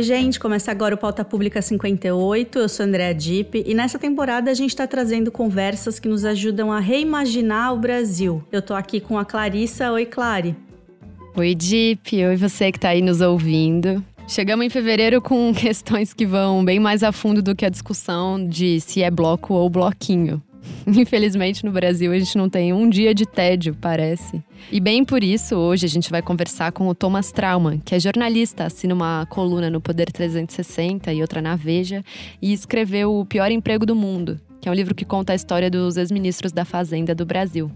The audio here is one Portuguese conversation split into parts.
Oi, gente, começa agora o Pauta Pública 58, eu sou Andréa Dipp e nessa temporada a gente está trazendo conversas que nos ajudam a reimaginar o Brasil. Eu tô aqui com a Clarissa. Oi, Clary. Oi, Dipp. Oi, você que tá aí nos ouvindo. Chegamos em fevereiro com questões que vão bem mais a fundo do que a discussão de se é bloco ou bloquinho. Infelizmente, no Brasil, a gente não tem um dia de tédio, parece. E bem por isso, hoje a gente vai conversar com o Thomas Trauman, que é jornalista, assina uma coluna no Poder 360 e outra na Veja, e escreveu O Pior Emprego do Mundo, que é um livro que conta a história dos ex-ministros da Fazenda do Brasil.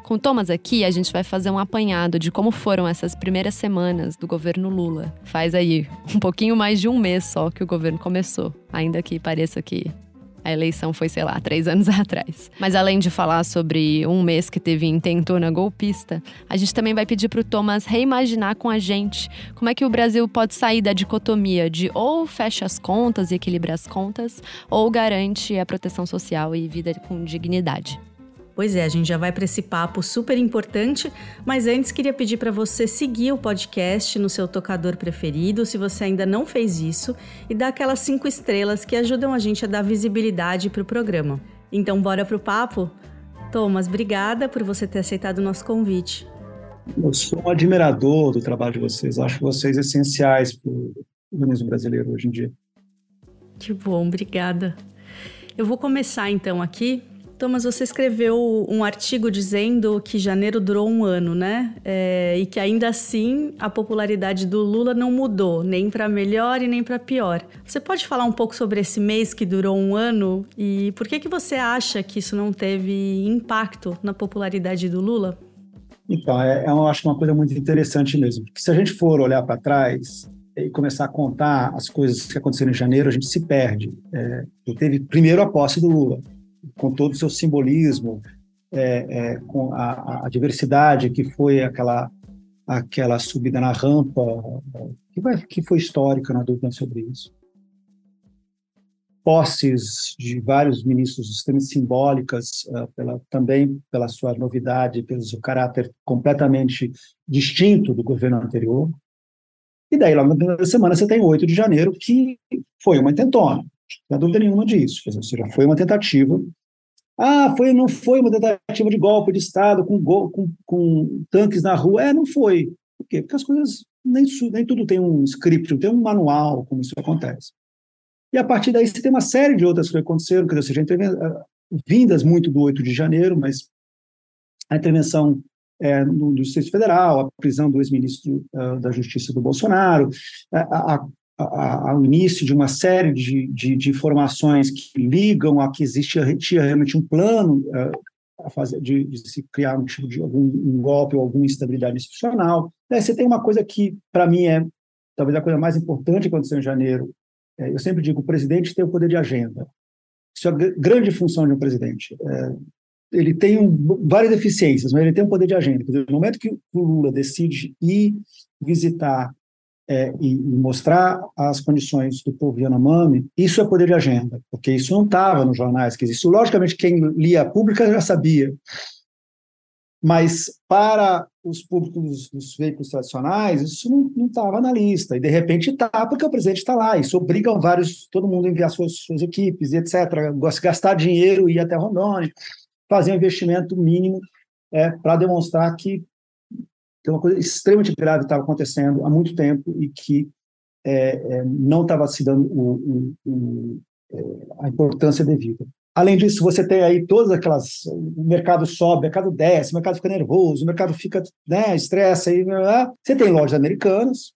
Com o Thomas aqui, a gente vai fazer um apanhado de como foram essas primeiras semanas do governo Lula. Faz aí um pouquinho mais de um mês só que o governo começou, ainda que pareça que a eleição foi, 3 anos atrás. Mas além de falar sobre um mês que teve intentona golpista, a gente também vai pedir pro Thomas reimaginar com a gente como é que o Brasil pode sair da dicotomia de ou fecha as contas e equilibra as contas, ou garante a proteção social e vida com dignidade. Pois é, a gente já vai para esse papo super importante, mas antes queria pedir para você seguir o podcast no seu tocador preferido, se você ainda não fez isso, e dar aquelas 5 estrelas que ajudam a gente a dar visibilidade para o programa. Então, bora pro papo? Thomas, obrigada por você ter aceitado o nosso convite. Eu sou um admirador do trabalho de vocês, acho vocês essenciais para o jornalismo brasileiro hoje em dia. Que bom, obrigada. Eu vou começar então aqui. Thomas, você escreveu um artigo dizendo que janeiro durou um ano, né? E que ainda assim a popularidade do Lula não mudou, nem para melhor e nem para pior. Você pode falar um pouco sobre esse mês que durou um ano e por que você acha que isso não teve impacto na popularidade do Lula? Então, eu acho uma coisa muito interessante mesmo, porque se a gente for olhar para trás e começar a contar as coisas que aconteceram em janeiro, a gente se perde. Teve primeiro a posse do Lula, com todo o seu simbolismo, com a diversidade que foi aquela subida na rampa, que foi histórica, não há dúvida sobre isso. Posses de vários ministros extremamente simbólicas, também pela sua novidade, pelo seu caráter completamente distinto do governo anterior. E daí, logo na primeira semana, você tem o 8 de janeiro, que foi uma intentona. Não há dúvida nenhuma disso. Ou seja, foi uma tentativa. Não foi uma tentativa de golpe de Estado com tanques na rua. Não foi. Por quê? Porque as coisas, nem tudo tem um script, tem um manual como isso acontece. E a partir daí você tem uma série de outras coisas que aconteceram, quer dizer, vindas muito do 8 de janeiro, mas a intervenção do Distrito Federal, a prisão do ex-ministro da Justiça do Bolsonaro, ao início de uma série de informações que ligam a que tinha realmente um plano de se criar um tipo de um golpe ou alguma instabilidade institucional. Daí você tem uma coisa que, para mim, talvez a coisa mais importante que aconteceu em janeiro. Eu sempre digo, o presidente tem o poder de agenda. Isso é a grande função de um presidente. Ele tem várias deficiências, mas ele tem um poder de agenda. Quer dizer, no momento que o Lula decide ir visitar e mostrar as condições do povo Yanomami, isso é poder de agenda, porque isso não estava nos jornais, que isso, logicamente, quem lia a pública já sabia, mas para os públicos dos veículos tradicionais, isso não estava na lista, e de repente está, porque o presidente está lá, isso obriga todo mundo a enviar suas equipes, etc., gastar dinheiro, ir até Rondônia, fazer um investimento mínimo para demonstrar que uma coisa extremamente grave estava acontecendo há muito tempo e que não estava se dando a importância devida. Além disso, você tem aí todas aquelas... O mercado sobe, o mercado desce, o mercado fica nervoso, o mercado fica, estressa. Você tem lojas americanas,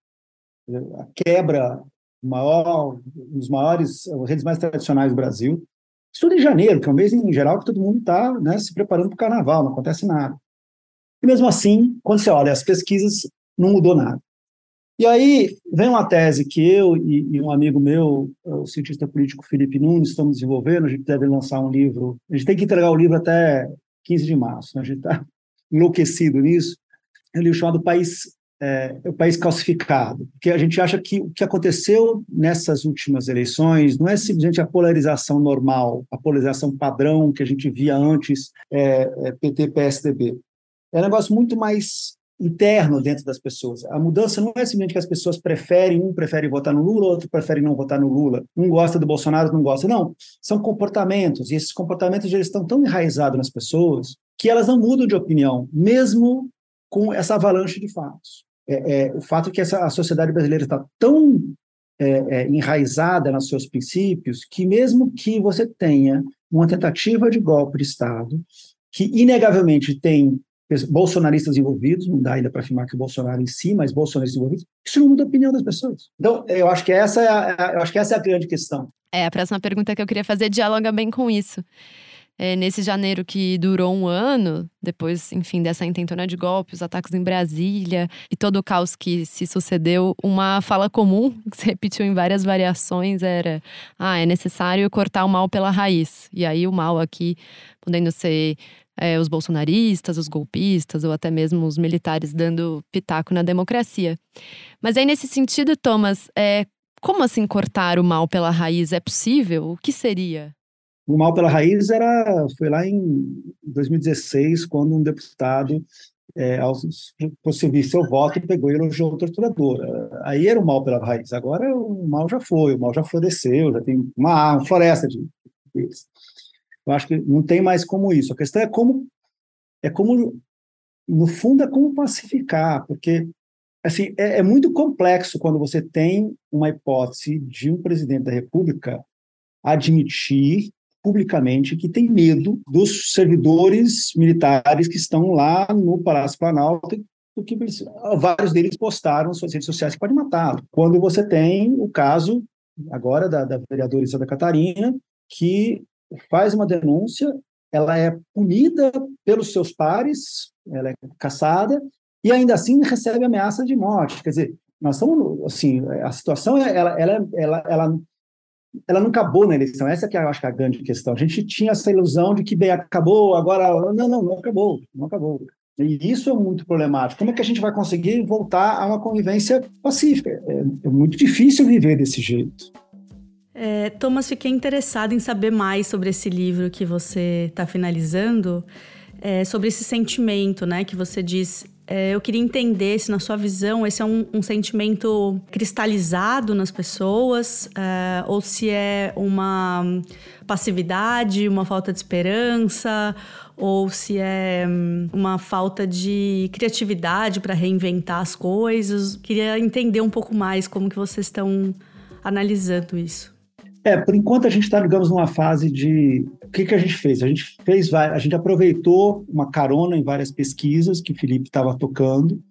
a quebra dos maiores redes mais tradicionais do Brasil. Isso tudo em janeiro, que é um mês, em geral, que todo mundo está se preparando para o carnaval, não acontece nada. E mesmo assim, quando você olha as pesquisas, não mudou nada. E aí vem uma tese que eu e um amigo meu, o cientista político Felipe Nunes, estamos desenvolvendo. A gente deve lançar um livro, a gente tem que entregar o livro até 15 de março, né? A gente está enlouquecido nisso. É um livro chamado O País Calcificado, porque a gente acha que o que aconteceu nessas últimas eleições não é simplesmente a polarização normal, a polarização padrão que a gente via antes, PT-PSDB. É um negócio muito mais interno dentro das pessoas. A mudança não é simplesmente que as pessoas prefere votar no Lula, outro prefere não votar no Lula. Um gosta do Bolsonaro, não gosta. Não, são comportamentos, e esses comportamentos eles estão tão enraizados nas pessoas que elas não mudam de opinião, mesmo com essa avalanche de fatos. O fato que a sociedade brasileira está tão enraizada nos seus princípios que mesmo que você tenha uma tentativa de golpe de Estado, que inegavelmente tem bolsonaristas envolvidos, não dá ainda para afirmar que o Bolsonaro em si, mas bolsonaristas envolvidos, isso não muda a opinião das pessoas. Então, eu acho que essa é a grande questão. A próxima pergunta que eu queria fazer dialoga bem com isso. Nesse janeiro que durou um ano, depois, enfim, dessa intentona de golpe, os ataques em Brasília e todo o caos que se sucedeu, uma fala comum, que se repetiu em várias variações, era é necessário cortar o mal pela raiz. E aí o mal aqui podendo ser os bolsonaristas, os golpistas ou até mesmo os militares dando pitaco na democracia. Mas aí nesse sentido, Thomas, como assim cortar o mal pela raiz? É possível? O que seria? O mal pela raiz foi lá em 2016, quando um deputado, ao conseguir seu voto, pegou e elogiou o torturador. Aí era o mal pela raiz. Agora o mal já floresceu, já tem uma floresta deles. Eu acho que não tem mais como isso. A questão é como, no fundo, é como pacificar, porque assim, é muito complexo quando você tem uma hipótese de um presidente da República admitir publicamente que tem medo dos servidores militares que estão lá no Palácio Planalto, porque vários deles postaram nas suas redes sociais que podem matá-lo. Quando você tem o caso, agora, da vereadora de Santa Catarina, que faz uma denúncia, ela é punida pelos seus pares, ela é caçada, e ainda assim recebe ameaça de morte. Quer dizer, nós estamos, assim, a situação, ela não acabou na eleição, essa que eu acho que é a grande questão. A gente tinha essa ilusão de que, bem, acabou, agora... Não acabou. E isso é muito problemático. Como é que a gente vai conseguir voltar a uma convivência pacífica? É muito difícil viver desse jeito. Thomas, fiquei interessada em saber mais sobre esse livro que você está finalizando, sobre esse sentimento, né, que você diz. Eu queria entender se, na sua visão, esse é um sentimento cristalizado nas pessoas, ou se é uma passividade, uma falta de esperança, ou se é uma falta de criatividade para reinventar as coisas. Queria entender um pouco mais como que vocês estão analisando isso. Por enquanto a gente está, digamos, numa fase de... O que a gente fez? A gente aproveitou uma carona em várias pesquisas que o Felipe estava tocando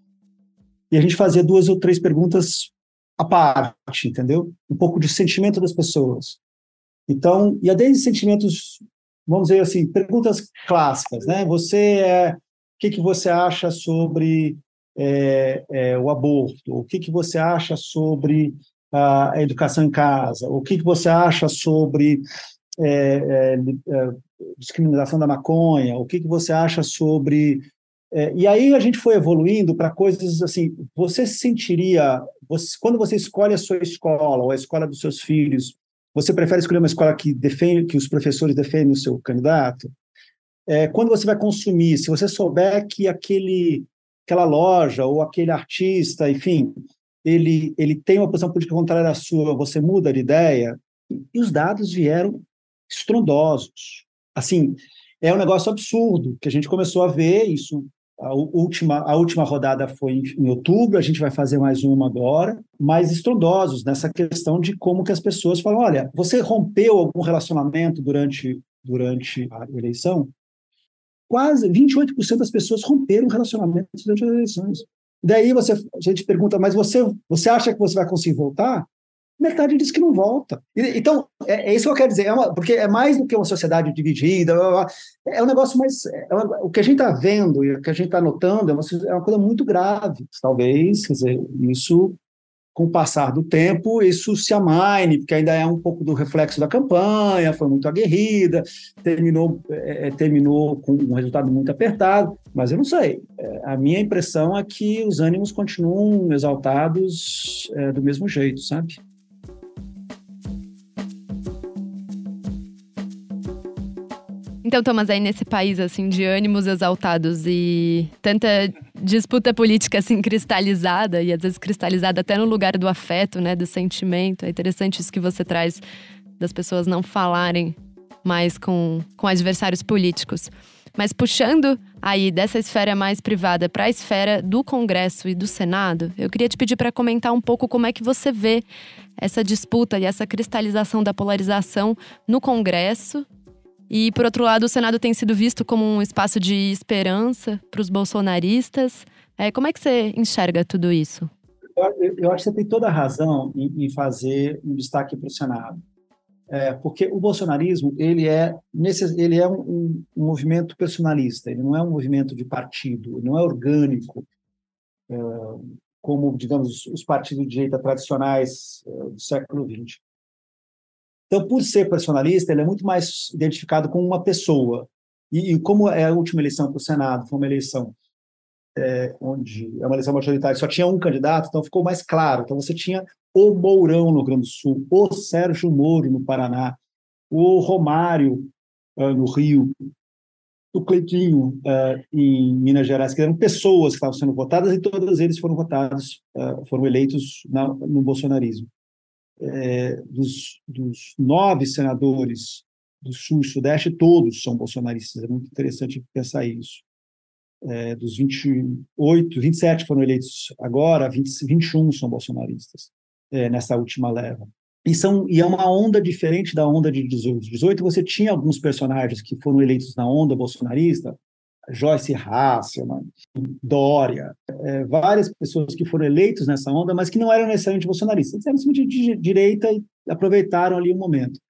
e a gente fazia 2 ou 3 perguntas à parte, entendeu? Um pouco de sentimento das pessoas. Então, e desde sentimentos, vamos dizer assim, perguntas clássicas, né? O que você acha sobre o aborto? O que você acha sobre a educação em casa? O que você acha sobre discriminação da maconha? O que você acha sobre... e aí a gente foi evoluindo para coisas assim, você se sentiria... quando você escolhe a sua escola ou a escola dos seus filhos, você prefere escolher uma escola que os professores defendem o seu candidato? Quando você vai consumir, se você souber que aquela loja ou aquele artista, enfim... Ele tem uma posição política contrária à sua, você muda de ideia, e os dados vieram estrondosos. Assim, é um negócio absurdo, que a gente começou a ver isso, a última rodada foi em outubro, a gente vai fazer mais uma agora, mais estrondosos nessa questão de como que as pessoas falam, olha, você rompeu algum relacionamento durante a eleição? Quase 28% das pessoas romperam relacionamentos durante as eleições. Daí a gente pergunta, mas você acha que você vai conseguir voltar? Metade diz que não volta. Então, é isso que eu quero dizer, porque é mais do que uma sociedade dividida, é um negócio mais... o que a gente está vendo e o que a gente está notando é uma coisa muito grave. Talvez, quer dizer, isso, com o passar do tempo, isso se amaine, porque ainda é um pouco do reflexo da campanha, foi muito aguerrida, terminou com um resultado muito apertado, mas eu não sei. A minha impressão é que os ânimos continuam exaltados do mesmo jeito, sabe? Então, Thomas, aí nesse país, assim, de ânimos exaltados e tanta disputa política, assim, cristalizada, e às vezes cristalizada até no lugar do afeto, né, do sentimento. É interessante isso que você traz das pessoas não falarem mais com adversários políticos. Mas puxando aí dessa esfera mais privada para a esfera do Congresso e do Senado, eu queria te pedir para comentar um pouco como é que você vê essa disputa e essa cristalização da polarização no Congresso. E, por outro lado, o Senado tem sido visto como um espaço de esperança para os bolsonaristas. Como é que você enxerga tudo isso? Eu acho que você tem toda a razão em fazer um destaque para o Senado. Porque o bolsonarismo ele é um movimento personalista, ele não é um movimento de partido, ele não é orgânico, como, digamos, os partidos de direita tradicionais do século XX. Então, por ser personalista, ele é muito mais identificado com uma pessoa. E como é a última eleição para o Senado, foi uma eleição onde é uma eleição majoritária, só tinha um candidato, então ficou mais claro. Então, você tinha o Mourão no Rio Grande do Sul, o Sérgio Moro no Paraná, o Romário no Rio, o Cleitinho em Minas Gerais, que eram pessoas que estavam sendo votadas e todos eles foram votados, foram eleitos no bolsonarismo. Dos 9 senadores do Sul e Sudeste, todos são bolsonaristas. É muito interessante pensar isso. Dos 27 que foram eleitos agora, 21 são bolsonaristas, nessa última leva. E é uma onda diferente da onda de 18. 18 você tinha alguns personagens que foram eleitos na onda bolsonarista, Joyce Hasselmann, Dória, várias pessoas que foram eleitos nessa onda, mas que não eram necessariamente bolsonaristas. Eles eram de direita e aproveitaram ali o momento.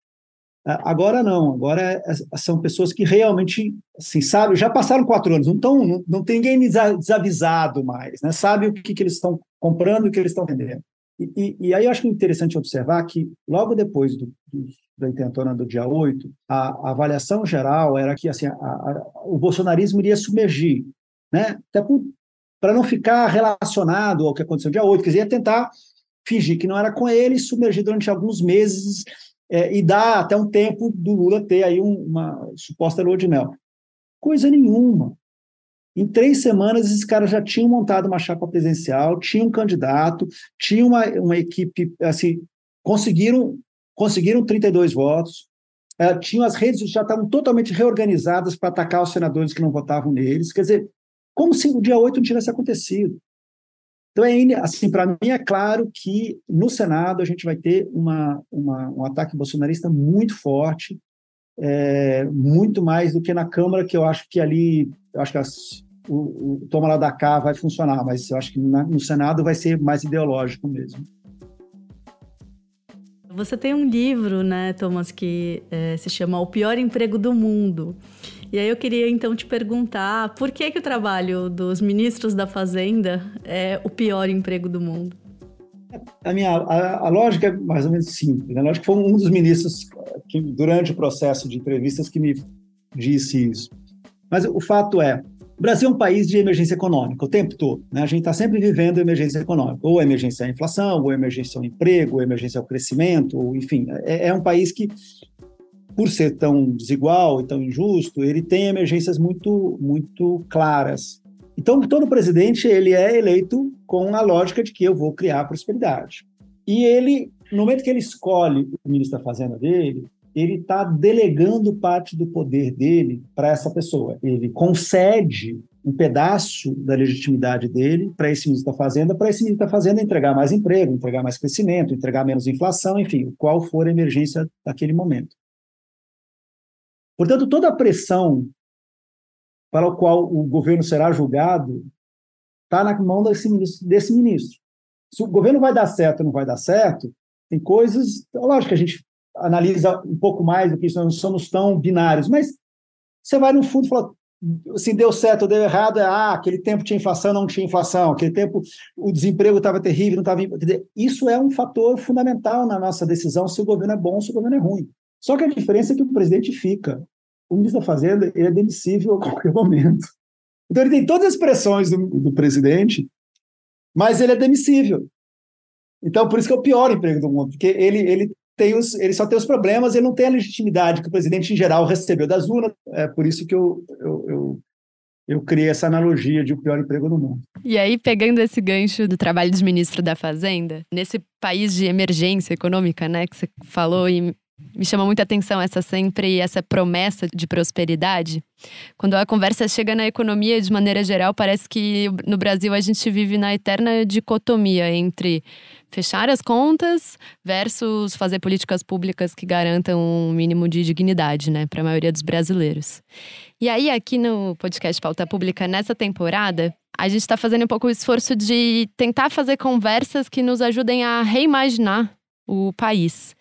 Agora não, agora são pessoas que realmente, assim, sabe, já passaram 4 anos, não tem ninguém desavisado mais, né? Sabe o que eles estão comprando e o que eles estão vendendo. E aí eu acho interessante observar que, logo depois da intentona do dia 8, a avaliação geral era que assim, o bolsonarismo iria submergir, né? Até para não ficar relacionado ao que aconteceu no dia 8, quer dizer, ia tentar fingir que não era com ele, submergir durante alguns meses e dar até um tempo do Lula ter aí uma suposta lua de mel. Coisa nenhuma. Em 3 semanas, esses caras já tinham montado uma chapa presidencial, tinham um candidato, tinham uma equipe, assim, conseguiram 32 votos, tinham as redes, já estavam totalmente reorganizadas para atacar os senadores que não votavam neles, quer dizer, como se o dia 8 não tivesse acontecido. Então, assim, para mim é claro que no Senado a gente vai ter um ataque bolsonarista muito forte, muito mais do que na Câmara, que eu acho que ali, o toma lá da cá vai funcionar, mas eu acho que no Senado vai ser mais ideológico mesmo. Você tem um livro, né, Thomas, que se chama O Pior Emprego do Mundo. E aí eu queria, então, te perguntar por que o trabalho dos ministros da Fazenda é o pior emprego do mundo? A lógica é mais ou menos simples. Né? A lógica foi um dos ministros que, durante o processo de entrevistas, que me disse isso. Mas o fato é, o Brasil é um país de emergência econômica o tempo todo. Né? A gente está sempre vivendo emergência econômica, ou emergência à inflação, ou emergência ao emprego, ou emergência ao crescimento, ou, enfim. É um país que, por ser tão desigual e tão injusto, ele tem emergências muito, muito claras. Então, todo presidente ele é eleito com a lógica de que eu vou criar prosperidade. E ele, no momento que ele escolhe o ministro da Fazenda dele, ele está delegando parte do poder dele para essa pessoa. Ele concede um pedaço da legitimidade dele para esse ministro da Fazenda, para esse ministro da Fazenda entregar mais emprego, entregar mais crescimento, entregar menos inflação, enfim, qual for a emergência daquele momento. Portanto, toda a pressão para a qual o governo será julgado está na mão desse ministro. Se o governo vai dar certo ou não vai dar certo, tem coisas... Lógico que a gente analisa um pouco mais do que isso, não somos tão binários, mas você vai no fundo e fala, assim, deu certo ou deu errado, aquele tempo tinha inflação, não tinha inflação, aquele tempo o desemprego estava terrível, não estava... Quer dizer, isso é um fator fundamental na nossa decisão se o governo é bom ou se o governo é ruim. Só que a diferença é que o presidente fica. O ministro da Fazenda ele é demissível a qualquer momento. Então, ele tem todas as pressões do presidente, mas ele é demissível. Então, por isso que é o pior emprego do mundo, porque ele ele só tem os problemas, ele não tem a legitimidade que o presidente, em geral, recebeu das urnas. É por isso que eu criei essa analogia de o pior emprego do mundo. E aí, pegando esse gancho do trabalho de ministro da Fazenda, nesse país de emergência econômica, né, que você falou, e me chama muita atenção essa promessa de prosperidade. Quando a conversa chega na economia, de maneira geral, parece que no Brasil a gente vive na eterna dicotomia entre fechar as contas versus fazer políticas públicas que garantam um mínimo de dignidade, né, para a maioria dos brasileiros. E aí, aqui no podcast Pauta Pública, nessa temporada, a gente está fazendo um pouco o esforço de tentar fazer conversas que nos ajudem a reimaginar o país.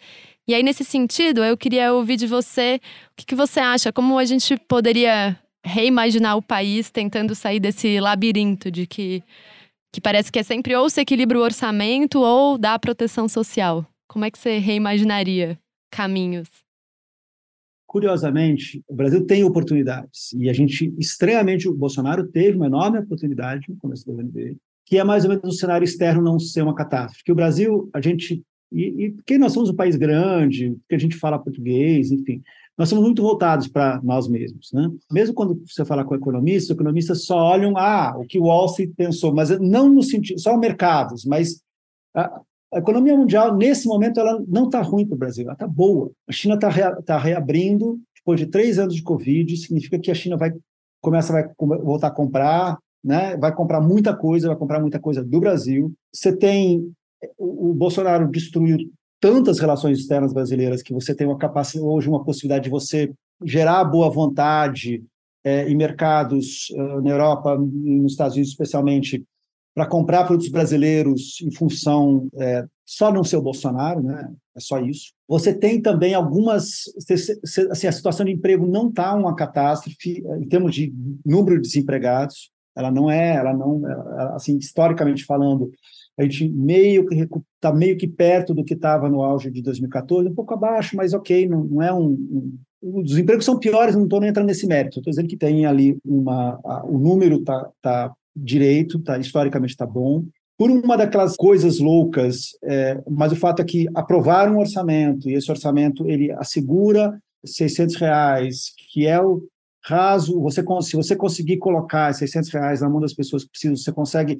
E aí, nesse sentido, eu queria ouvir de você o que você acha, como a gente poderia reimaginar o país tentando sair desse labirinto de que parece que é sempre ou se equilibra o orçamento ou dá proteção social. Como é que você reimaginaria caminhos? Curiosamente, o Brasil tem oportunidades. E o Bolsonaro teve uma enorme oportunidade no começo do governo dele, que é mais ou menos o cenário externo não ser uma catástrofe. Porque o Brasil, porque nós somos um país grande, porque a gente fala português, enfim, nós somos muito voltados para nós mesmos, né? Mesmo quando você fala com economistas, os economistas só olham o que o Wall Street pensou, mas não no sentido, só mercados, mas a economia mundial, nesse momento, ela não está ruim para o Brasil, ela está boa. A China está reabrindo, depois de 3 anos de Covid, significa que a China vai voltar a comprar, né? Vai comprar muita coisa do Brasil. Você tem o Bolsonaro destruiu tantas relações externas brasileiras que você tem hoje uma possibilidade de você gerar boa vontade em mercados na Europa, nos Estados Unidos especialmente, para comprar produtos brasileiros em função só não ser o Bolsonaro, né? É só isso. Você tem também assim, a situação de emprego não está uma catástrofe em termos de número de desempregados. Assim, historicamente falando, a gente está meio que perto do que estava no auge de 2014, um pouco abaixo, mas ok, não é os empregos são piores, não estou nem entrando nesse mérito, estou dizendo que tem ali o número está direito, historicamente está bom. Por uma daquelas coisas loucas, mas o fato é que aprovaram um orçamento, e esse orçamento ele assegura R$600, que é o raso. Se você conseguir colocar R$600 na mão das pessoas que precisam, você consegue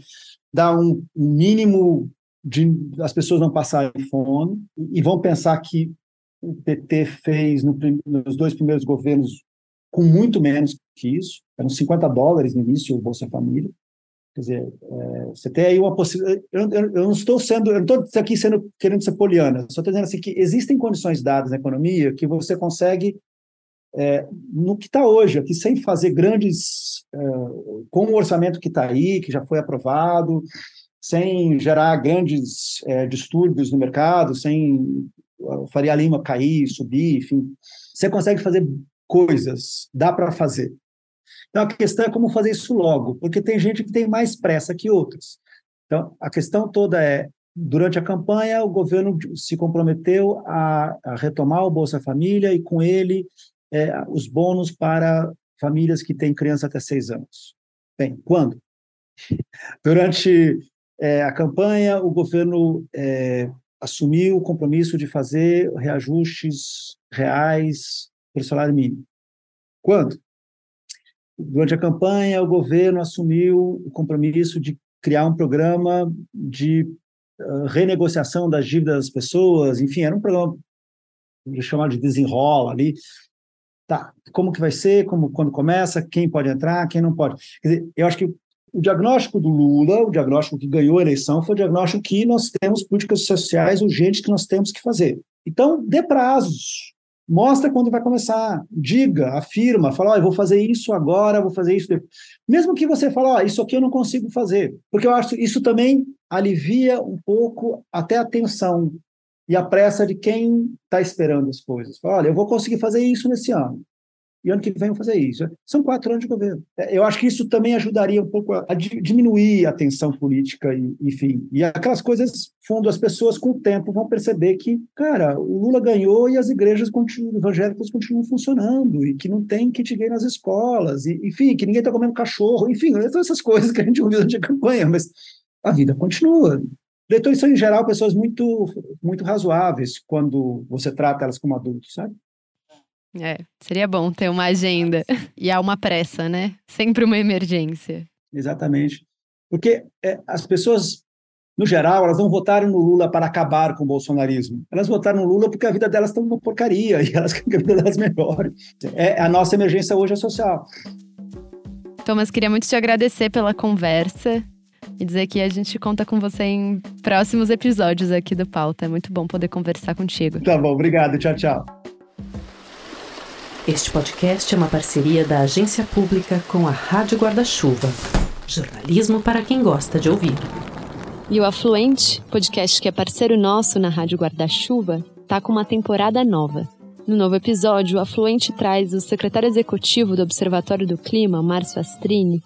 dar um mínimo de as pessoas não passarem fome, e vão pensar que o PT fez nos 2 primeiros governos com muito menos que isso, eram $50 no início, o Bolsa Família. Quer dizer, você tem aí uma possibilidade. Eu não estou aqui querendo ser poliana, só estou dizendo assim, que existem condições dadas na economia que você consegue, no que está hoje, aqui, sem fazer grandes, com o orçamento que está aí, que já foi aprovado, sem gerar grandes distúrbios no mercado, sem Faria Lima cair, subir, enfim, você consegue fazer coisas, dá para fazer. Então, a questão é como fazer isso logo, porque tem gente que tem mais pressa que outras. Então, a questão toda durante a campanha, o governo se comprometeu a retomar o Bolsa Família e, com ele, os bônus para famílias que têm criança até 6 anos. Bem, quando? Durante a campanha, o governo assumiu o compromisso de fazer reajustes reais para o salário mínimo. Quando? Durante a campanha, o governo assumiu o compromisso de criar um programa de renegociação das dívidas das pessoas, enfim, era um programa chamado de desenrola ali. Tá, como que vai ser, quando começa, quem pode entrar, quem não pode. Quer dizer, eu acho que o diagnóstico do Lula, o diagnóstico que ganhou a eleição, foi o diagnóstico que nós temos políticas sociais urgentes que nós temos que fazer. Então, dê prazos. Mostra quando vai começar, diga, afirma, fala, eu vou fazer isso agora, vou fazer isso depois. Mesmo que você fale, isso aqui eu não consigo fazer, porque eu acho que isso também alivia um pouco até a tensão e a pressa de quem está esperando as coisas. Fala, olha, eu vou conseguir fazer isso nesse ano, e ano que vem eu vou fazer isso. São 4 anos de governo. Eu acho que isso também ajudaria um pouco a diminuir a tensão política, enfim. E aquelas coisas, fundo, as pessoas com o tempo vão perceber que, cara, o Lula ganhou e as igrejas evangélicas continuam funcionando, e que não tem kit gay nas escolas, e, enfim, que ninguém está comendo cachorro, enfim, todas essas coisas que a gente ouviu durante a campanha, mas a vida continua. Leitores são, em geral, pessoas muito, muito razoáveis quando você trata elas como adultos, sabe? Seria bom ter uma agenda. E há uma pressa, né? Sempre uma emergência. Exatamente. Porque as pessoas, no geral, elas não votaram no Lula para acabar com o bolsonarismo. Elas votaram no Lula porque a vida delas está uma porcaria e elas querem que a vida delas melhore. A nossa emergência hoje é social. Thomas, queria muito te agradecer pela conversa e dizer que a gente conta com você em próximos episódios aqui do Pauta. É muito bom poder conversar contigo. Tá bom, obrigado. Tchau, tchau. Este podcast é uma parceria da Agência Pública com a Rádio Guarda-Chuva. Jornalismo para quem gosta de ouvir. E o Afluente, podcast que é parceiro nosso na Rádio Guarda-Chuva, tá com uma temporada nova. No novo episódio, o Afluente traz o secretário executivo do Observatório do Clima, Márcio Astrini,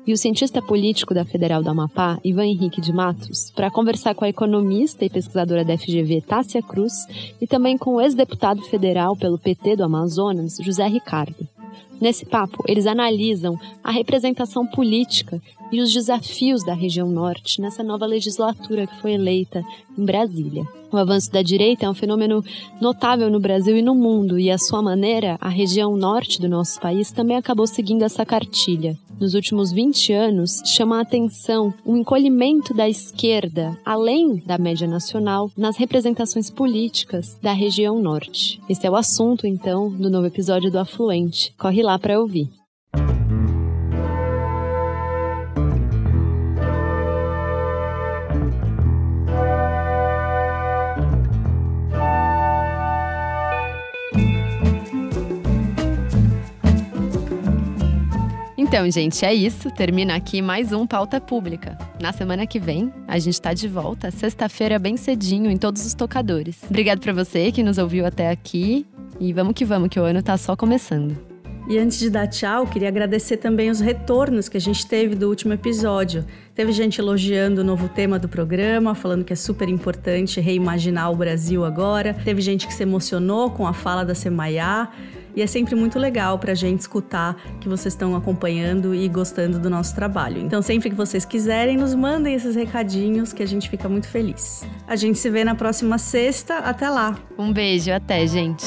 e o cientista político da Federal do Amapá, Ivan Henrique de Matos, para conversar com a economista e pesquisadora da FGV, Tássia Cruz, e também com o ex-deputado federal pelo PT do Amazonas, José Ricardo. Nesse papo, eles analisam a representação política e os desafios da região norte nessa nova legislatura que foi eleita em Brasília. O avanço da direita é um fenômeno notável no Brasil e no mundo, e à sua maneira, a região norte do nosso país também acabou seguindo essa cartilha. Nos últimos 20 anos, chama a atenção o encolhimento da esquerda, além da média nacional, nas representações políticas da região norte. Esse é o assunto, então, do novo episódio do Afluente. Corre lá para ouvir. Então, gente, é isso. Termina aqui mais um Pauta Pública. Na semana que vem, a gente tá de volta, sexta-feira, bem cedinho, em todos os tocadores. Obrigado pra você que nos ouviu até aqui. E vamos que o ano tá só começando. E antes de dar tchau, queria agradecer também os retornos que a gente teve do último episódio. Teve gente elogiando o novo tema do programa, falando que é super importante reimaginar o Brasil agora. Teve gente que se emocionou com a fala da Semayá. E é sempre muito legal pra gente escutar que vocês estão acompanhando e gostando do nosso trabalho. Então, sempre que vocês quiserem, nos mandem esses recadinhos que a gente fica muito feliz. A gente se vê na próxima sexta. Até lá! Um beijo, até, gente!